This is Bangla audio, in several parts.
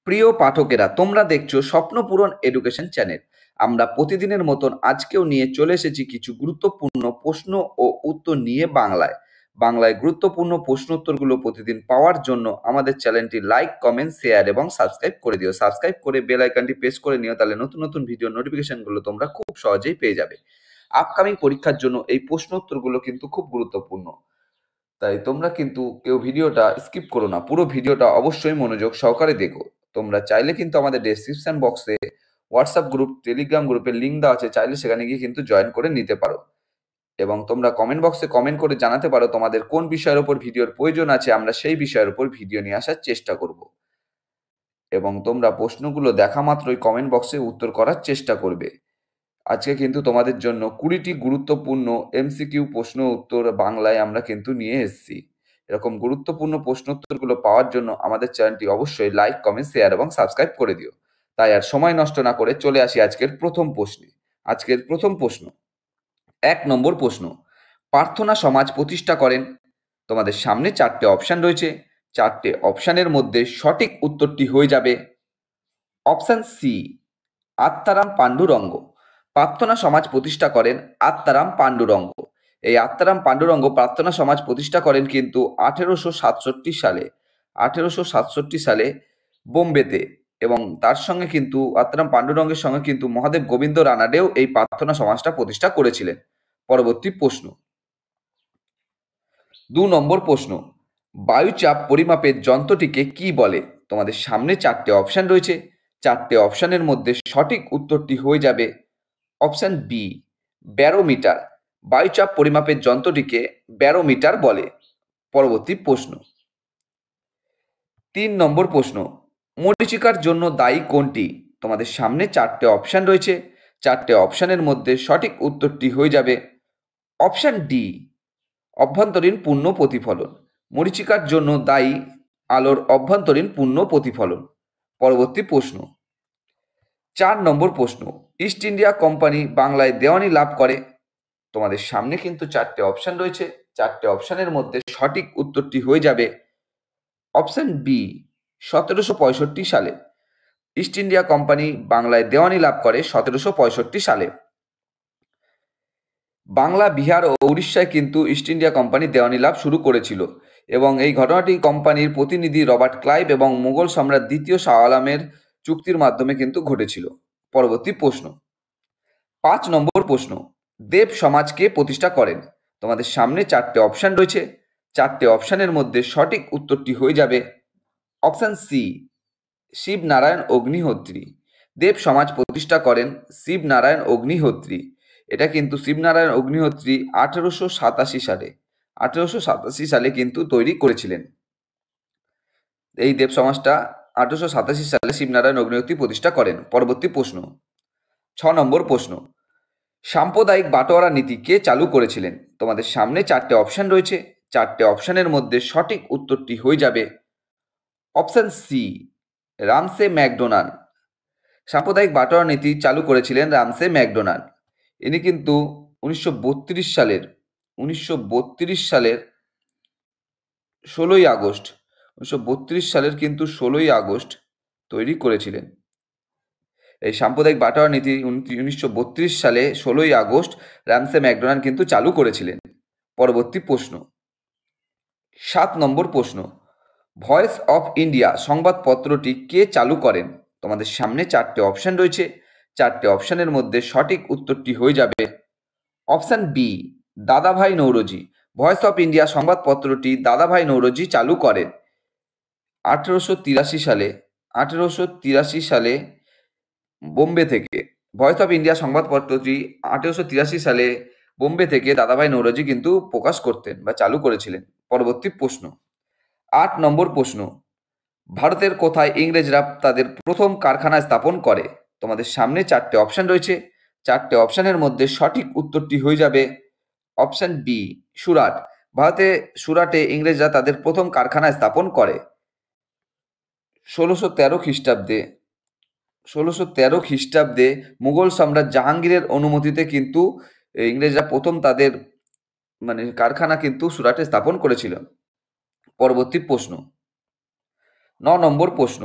প্রিয় পাঠকেরা, তোমরা দেখছো স্বপ্ন পূরণ এডুকেশন চ্যানেল। আমরা প্রতিদিনের মতন আজকেও নিয়ে চলে এসেছি কিছু গুরুত্বপূর্ণ প্রশ্ন ও উত্তর নিয়ে বাংলায় গুরুত্বপূর্ণ প্রশ্ন উত্তরগুলো প্রতিদিন পাওয়ার জন্য আমাদের চ্যানেলটি লাইক, কমেন্ট, শেয়ার এবং সাবস্ক্রাইব করে দিও। সাবস্ক্রাইব করে বেল আইকনটি প্রেস করে নিও, তাহলে নতুন নতুন ভিডিও নোটিফিকেশনগুলো তোমরা খুব সহজেই পেয়ে যাবে। আপকামিং পরীক্ষার জন্য এই প্রশ্ন উত্তরগুলো কিন্তু খুব গুরুত্বপূর্ণ, তাই তোমরা কিন্তু কেউ ভিডিওটা স্কিপ করো না, পুরো ভিডিওটা অবশ্যই মনোযোগ সহকারে দেখো। তোমরা চাইলে কিন্তু আমাদের ডেসক্রিপশন বক্সে হোয়াটসঅ্যাপ গ্রুপ, টেলিগ্রাম গ্রুপের লিঙ্ক দেওয়া আছে, চাইলে সেখানে গিয়ে কিন্তু জয়েন করে নিতে পারো। এবং তোমরা কমেন্ট বক্সে কমেন্ট করে জানাতে পারো তোমাদের কোন বিষয়ের উপর ভিডিওর প্রয়োজন আছে, আমরা সেই বিষয়ের উপর ভিডিও নিয়ে আসার চেষ্টা করব। এবং তোমরা প্রশ্নগুলো দেখা মাত্রই কমেন্ট বক্সে উত্তর করার চেষ্টা করবে। আজকে কিন্তু তোমাদের জন্য 20টি গুরুত্বপূর্ণ এমসিকিউ প্রশ্ন উত্তর বাংলায় আমরা কিন্তু নিয়ে এসেছি। এরকম গুরুত্বপূর্ণ প্রশ্ন উত্তরগুলো পাওয়ার জন্য আমাদের চ্যানেলটি অবশ্যই লাইক, কমেন্ট, শেয়ার এবং সাবস্ক্রাইব করে দিও। তাই আর সময় নষ্ট না করে চলে আসি আজকের প্রথম প্রশ্নে। আজকের প্রথম প্রশ্ন, 1 নম্বর প্রশ্ন, প্রার্থনা সমাজ প্রতিষ্ঠা করেন? তোমাদের সামনে 4টে অপশন রয়েছে। 4টে অপশনের মধ্যে সঠিক উত্তরটি হয়ে যাবে অপশন সি, আত্মারাম পাণ্ডুরঙ্গ। প্রার্থনা সমাজ প্রতিষ্ঠা করেন আত্মারাম পাণ্ডুরঙ্গ। এই আত্মারাম পাণ্ডুরঙ্গ প্রার্থনা সমাজ প্রতিষ্ঠা করেন কিন্তু 1867 সালে। 1867 সালে বোম্বেতে। এবং তার সঙ্গে কিন্তু আত্মারাম পাণ্ডুরঙ্গের সঙ্গে কিন্তু মহাদেব গোবিন্দ রানাডেও এই প্রার্থনা সমাজটা প্রতিষ্ঠা করেছিলেন। পরবর্তী প্রশ্ন, 2 নম্বর প্রশ্ন, বায়ুচাপ পরিমাপের যন্ত্রটিকে কি বলে? তোমাদের সামনে 4টে অপশন রয়েছে। 4টে অপশনের মধ্যে সঠিক উত্তরটি হয়ে যাবে অপশন বি, ব্যারোমিটার। বায়ুচাপ পরিমাপের যন্ত্রটিকে ব্যারোমিটার বলে। পরবর্তী প্রশ্ন, 3 নম্বর প্রশ্ন, মরীচিকার জন্য দায়ী কোনটি? তোমাদের সামনে 4টে অপশন রয়েছে। 4টে অপশনের মধ্যে সঠিক উত্তরটি হয়ে যাবে অপশন ডি, অভ্যন্তরীণ পূর্ণ প্রতিফলন। মরীচিকার জন্য দায়ী আলোর অভ্যন্তরীণ পূর্ণ প্রতিফলন। পরবর্তী প্রশ্ন, 4 নম্বর প্রশ্ন, ইস্ট ইন্ডিয়া কোম্পানি বাংলায় দেওয়ানি লাভ করে? তোমাদের সামনে কিন্তু 4টে অপশন রয়েছে। 4টে অপশনের মধ্যে সঠিক উত্তরটি হয়ে যাবে অপশন বি, 1765 সালে। ইস্ট ইন্ডিয়া কোম্পানি বাংলায় দেওয়ানি লাভ করে 1765 সালে। বাংলা, বিহার ও উড়িষ্যায় কিন্তু ইস্ট ইন্ডিয়া কোম্পানি দেওয়ানি লাভ শুরু করেছিল এবং এই ঘটনাটি কোম্পানির প্রতিনিধি রবার্ট ক্লাইভ এবং মুঘল সম্রাট দ্বিতীয় শাহ আলমের চুক্তির মাধ্যমে কিন্তু ঘটেছিল। পরবর্তী প্রশ্ন, 5 নম্বর প্রশ্ন, দেব সমাজকে প্রতিষ্ঠা করেন? তোমাদের সামনে 4টে অপশন রয়েছে। 4টে অপশনের মধ্যে সঠিক উত্তরটি হয়ে যাবে অপশন সি, শিবনারায়ণ অগ্নিহোত্রী। দেব সমাজ প্রতিষ্ঠা করেন শিবনারায়ণ অগ্নিহোত্রী। এটা কিন্তু শিবনারায়ণ অগ্নিহোত্রী 1887 সালে 1887 সালে কিন্তু তৈরি করেছিলেন। এই দেব সমাজটা 1887 সালে শিবনারায়ণ অগ্নিহোত্রী প্রতিষ্ঠা করেন। পরবর্তী প্রশ্ন, 6 নম্বর প্রশ্ন, সাম্প্রদায়িক বাটোয়ারা নীতি কে চালু করেছিলেন? তোমাদের সামনে 4টে অপশন রয়েছে। 4টে অপশনের মধ্যে সঠিক উত্তরটি হয়ে যাবে অপশন সি, রামসে ম্যাকডোনাল্ড। সাম্প্রদায়িক বাটোয়ারা নীতি চালু করেছিলেন রামসে ম্যাকডোনাল্ড। ইনি কিন্তু 1932 সালের 16ই আগস্ট 1932 সালের কিন্তু 16ই আগস্ট তৈরি করেছিলেন। এই সাম্প্রদায়িক বাটোয়ারা নীতি 1932 সালে 16ই আগস্ট রামসে ম্যাকডোনাল্ড কিন্তু চালু করেছিলেন। পরবর্তী প্রশ্ন, 7 নম্বর প্রশ্ন, ভয়েস অফ ইন্ডিয়া সংবাদপত্রটি কে চালু করেন? তোমাদের সামনে 4টে অপশন রয়েছে। 4টে অপশনের মধ্যে সঠিক উত্তরটি হয়ে যাবে অপশন বি, দাদাভাই নৌরোজি। ভয়েস অফ ইন্ডিয়া সংবাদপত্রটি দাদাভাই নৌরোজি চালু করেন 1883 সালে। 1883 সালে বোম্বে থেকে। ভয়েস অফ ইন্ডিয়া সংবাদপত্রটি 1883 সালে বোম্বে থেকে দাদাভাই নৌরোজি কিন্তু প্রকাশ করতেন বা চালু করেছিলেন। পরবর্তী প্রশ্ন, 8 নম্বর প্রশ্ন, ভারতের কোথায় ইংরেজরা তাদের প্রথম কারখানা স্থাপন করে? তোমাদের সামনে 4টে অপশন রয়েছে। 4টে অপশনের মধ্যে সঠিক উত্তরটি হয়ে যাবে অপশন বি, সুরাট। ভারতে সুরাটে ইংরেজরা তাদের প্রথম কারখানা স্থাপন করে 1613 খ্রিস্টাব্দে। 1613 খ্রিস্টাব্দে মুঘল সম্রাট জাহাঙ্গীরের অনুমতিতে কিন্তু ইংরেজরা প্রথম তাদের কারখানা কিন্তু সুরাটে স্থাপন করেছিল। পরবর্তী প্রশ্ন, 9 নম্বর প্রশ্ন,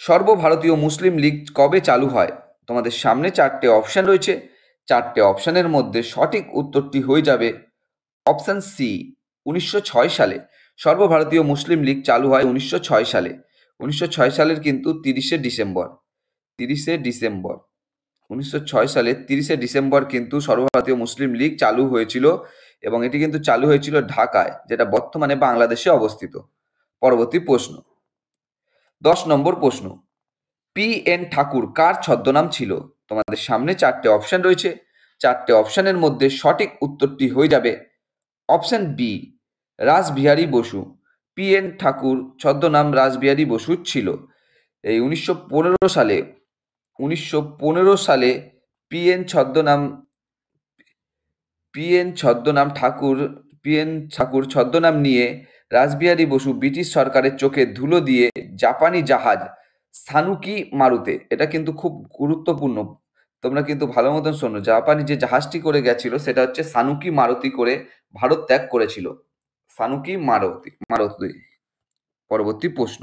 সর্বভারতীয় মুসলিম লীগ কবে চালু হয়? তোমাদের সামনে চারটে অপশন রয়েছে। চারটে অপশনের মধ্যে সঠিক উত্তরটি হয়ে যাবে অপশন সি, 1906 সালে। সর্বভারতীয় মুসলিম লীগ চালু হয় 1906 সালে। 1906 সালের কিন্তু 30শে ডিসেম্বর কিন্তু সর্বভারতীয় মুসলিম লীগ চালু হয়েছিল, এবং এটি কিন্তু চালু হয়েছিল ঢাকায়, যেটা বর্তমানে বাংলাদেশে অবস্থিত। পরবর্তী প্রশ্ন, 10 নম্বর প্রশ্ন, পি এন ঠাকুর কার ছদ্মনাম ছিল? তোমাদের সামনে চারটে অপশন রয়েছে। চারটে অপশনের মধ্যে সঠিক উত্তরটি হয়ে যাবে option B, Rashbehari Bose. P N Thakur ছদ্মনাম রাসবিহারী বসু ছিল। এই 1915 সালে পি এন ঠাকুর ছদ্মনাম নিয়ে রাসবিহারী বসু ব্রিটিশ সরকারের চোখে ধুলো দিয়ে জাপানি জাহাজ সানুকি মারুতে, এটা কিন্তু খুব গুরুত্বপূর্ণ, তোমরা কিন্তু ভালো মতন শোনো, জাপানি যে জাহাজটি করে গেছিল সেটা হচ্ছে সানুকি মারুতি করে ভারত ত্যাগ করেছিল। সানুকি মারুতি। পরবর্তী প্রশ্ন,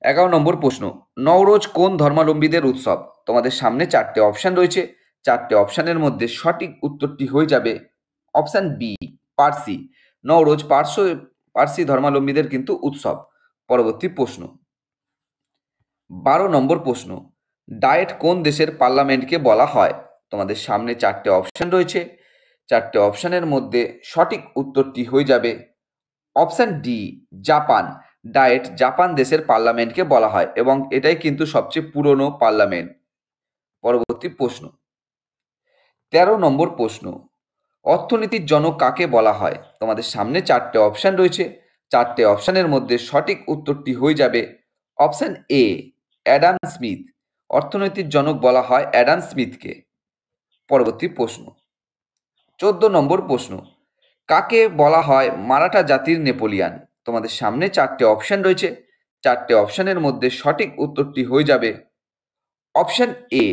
11 নম্বর প্রশ্ন, নওরোজ কোন ধর্মাবলম্বীদের উৎসব? তোমাদের সামনে চারটে অপশন রয়েছে। চারটে অপশনের মধ্যে সঠিক উত্তরটি হয়ে যাবে অপশন বি, পার্সি। নওরোজ পার্সি ধর্মাবলম্বীদের কিন্তু উৎসব। পরবর্তী প্রশ্ন, 12 নম্বর প্রশ্ন, ডায়েট কোন দেশের পার্লামেন্টকে বলা হয়? তোমাদের সামনে চারটে অপশন রয়েছে। চারটে অপশনের মধ্যে সঠিক উত্তরটি হয়ে যাবে option D, Japan. Diet Japan দেশের পার্লামেন্টকে বলা হয়, এবং এটাই কিন্তু সবচেয়ে পুরনো পার্লামেন্ট। পরবর্তী প্রশ্ন, 13 নম্বর প্রশ্ন, অর্থনীতির জনক কাকে বলা হয়? তোমাদের সামনে চারটে অপশন রয়েছে। চারটে অপশনের মধ্যে সঠিক উত্তরটি হয়ে যাবে অপশন এ, অ্যাডাম স্মিথ। অর্থনীতির জনক বলা হয় অ্যাডাম স্মিথকে। পরবর্তী প্রশ্ন, 14 নম্বর প্রশ্ন, কাকে বলা হয় মারাঠা জাতির নেপোলিয়ান? তোমাদের সামনে চারটে অপশন রয়েছে। চারটে অপশনের মধ্যে সঠিক উত্তরটি হয়ে যাবে অপশন এ,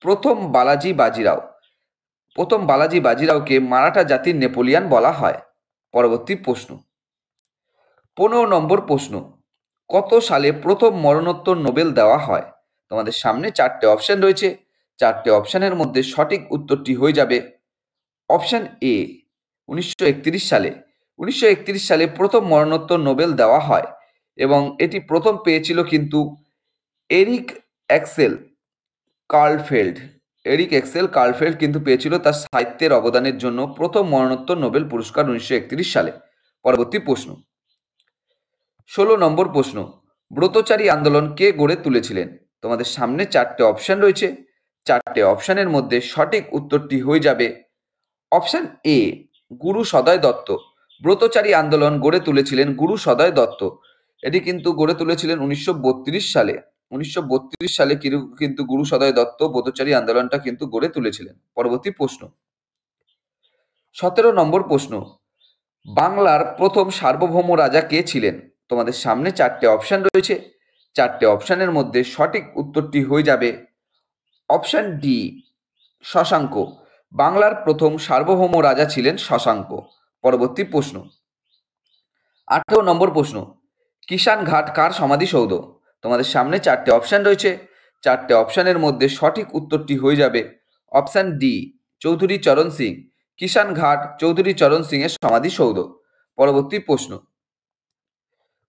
প্রথম বালাজি বাজিরাও। প্রথম বালাজি বাজিরাওকে মারাঠা জাতির নেপোলিয়ান বলা হয়। পরবর্তী প্রশ্ন, 15 নম্বর প্রশ্ন, কত সালে প্রথম মরণোত্তর নোবেল দেওয়া হয়? তোমাদের সামনে চারটে অপশন রয়েছে। চারটে অপশনের মধ্যে সঠিক উত্তরটি হয়ে যাবে অপশন এ, 1931 সালে। 1931 সালে প্রথম মরণোত্তর নোবেল দেওয়া হয়, এবং এটি প্রথম পেয়েছিল কিন্তু এরিক এক্সেল কার্লফেল্ড কিন্তু পেয়েছিল তার সাহিত্যের অবদানের জন্য প্রথম মরণোত্তর নোবেল পুরস্কার 1931 সালে। পরবর্তী প্রশ্ন, 16 নম্বর প্রশ্ন, ব্রতচারী আন্দোলন কে গড়ে তুলেছিলেন? তোমাদের সামনে চারটে অপশন রয়েছে। চারটে অপশনের মধ্যে সঠিক উত্তরটি হয়ে যাবে অপশন এ, গুরু সদয় দত্ত। ব্রতচারী আন্দোলন গড়ে তুলেছিলেন গুরু সদয় দত্ত। এটি কিন্তু গড়ে তুলেছিলেন 1932 সালে। 1932 সালে কিন্তু গুরু সদয় দত্ত ব্রতচারী আন্দোলনটা কিন্তু গড়ে তুলেছিলেন। পরবর্তী প্রশ্ন, 17 নম্বর প্রশ্ন, বাংলার প্রথম সার্বভৌম রাজা কে ছিলেন? তোমাদের সামনে চারটে অপশন রয়েছে। চারটে অপশনের মধ্যে সঠিক উত্তরটি হয়ে যাবে অপশন ডি, শশাঙ্ক। বাংলার প্রথম সার্বভৌম রাজা ছিলেন শশাঙ্ক। পরবর্তী প্রশ্ন, 18 নম্বর প্রশ্ন, কিষান ঘাট কার সমাধিসৌধ? তোমাদের সামনে চারটে অপশন রয়েছে। চারটে অপশনের মধ্যে সঠিক উত্তরটি হয়ে যাবে অপশন ডি, চৌধুরী চরণ সিং। কিষান ঘাট চৌধুরী চরণ সিং এর সমাধিসৌধ। পরবর্তী প্রশ্ন,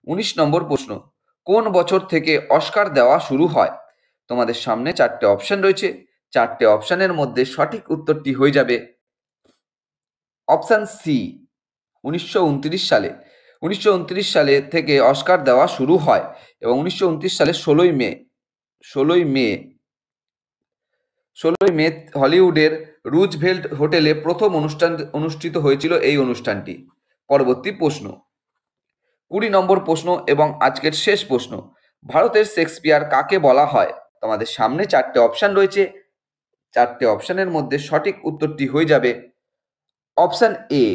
19 নম্বর প্রশ্ন, কোন বছর থেকে অস্কার দেওয়া শুরু হয়? তোমাদের সামনে চারটে অপশন রয়েছে। চারটে অপশনের মধ্যে সঠিক উত্তরটি হয়ে যাবে অপশন সি, 1929 সালে। 1929 সালে থেকে অস্কার দেওয়া শুরু হয়, এবং 1929 সালে 16ই মে হলিউডের রুজভেল্ট হোটেলে প্রথম অনুষ্ঠিত হয়েছিল এই অনুষ্ঠানটি। পরবর্তী প্রশ্ন, 20 নম্বর প্রশ্ন এবং আজকের শেষ প্রশ্ন, ভারতের শেক্সপিয়ার কাকে বলা হয়? তোমাদের সামনে চারটে অপশন রয়েছে। চারটে অপশনের মধ্যে সঠিক উত্তরটি হয়ে যাবে অপশন এ,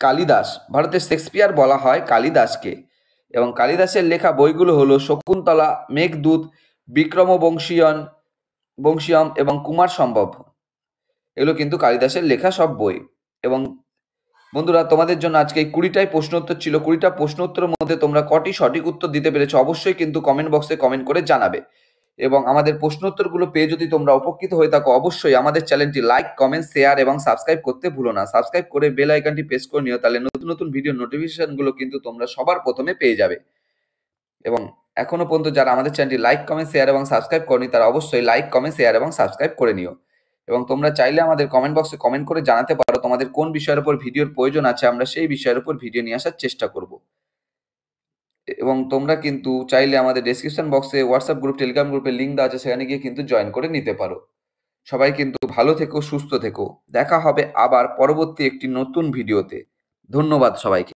কালিদাস। ভারতের শেক্সপিয়ার বলা হয় কালিদাসকে, এবং কালিদাসের লেখা বইগুলো হলো শকুন্তলা, মেঘদূত, বংশীয়ম এবং কুমার সম্ভব। এগুলো কিন্তু কালিদাসের লেখা সব বই, এবং বন্ধুরা, তোমাদের জন্য আজকে এই 20টাই প্রশ্ন উত্তর ছিল। 20টা প্রশ্ন উত্তরের মধ্যে তোমরা কটি সঠিক উত্তর দিতে পেরেছো অবশ্যই কিন্তু কমেন্ট বক্সে কমেন্ট করে জানাবে। এবং আমাদের প্রশ্ন উত্তরগুলো পেয়ে যদি তোমরা উপকৃত হয়ে থাকো অবশ্যই আমাদের চ্যানেলটি লাইক, কমেন্ট, শেয়ার এবং সাবস্ক্রাইব করতে ভুলো না। সাবস্ক্রাইব করে বেল আইকনটি প্রেস করে নিও, তাহলে নতুন নতুন ভিডিও নোটিফিকেশনগুলো কিন্তু তোমরা সবার প্রথমে পেয়ে যাবে। এবং এখনো পর্যন্ত যারা আমাদের চ্যানেলটি লাইক, কমেন্ট, শেয়ার এবং সাবস্ক্রাইব করনি তারা অবশ্যই লাইক, কমেন্ট, শেয়ার এবং সাবস্ক্রাইব করে নিও। এবং তোমরা চাইলে আমাদের কমেন্ট বক্সে কমেন্ট করে জানাতে পারো তোমাদের কোন বিষয়ের উপর ভিডিওর প্রয়োজন আছে, আমরা সেই বিষয়ের উপর ভিডিও নিয়ে আসার চেষ্টা করব। এবং তোমরা কিন্তু চাইলে আমাদের ডেসক্রিপশন বক্সে হোয়াটসঅ্যাপ গ্রুপ, টেলিগ্রাম গ্রুপের লিঙ্ক দেওয়া আছে, সেখানে গিয়ে কিন্তু জয়েন করে নিতে পারো। সবাই কিন্তু ভালো থেকো, সুস্থ থেকো। দেখা হবে আবার পরবর্তী একটি নতুন ভিডিওতে। ধন্যবাদ সবাইকে।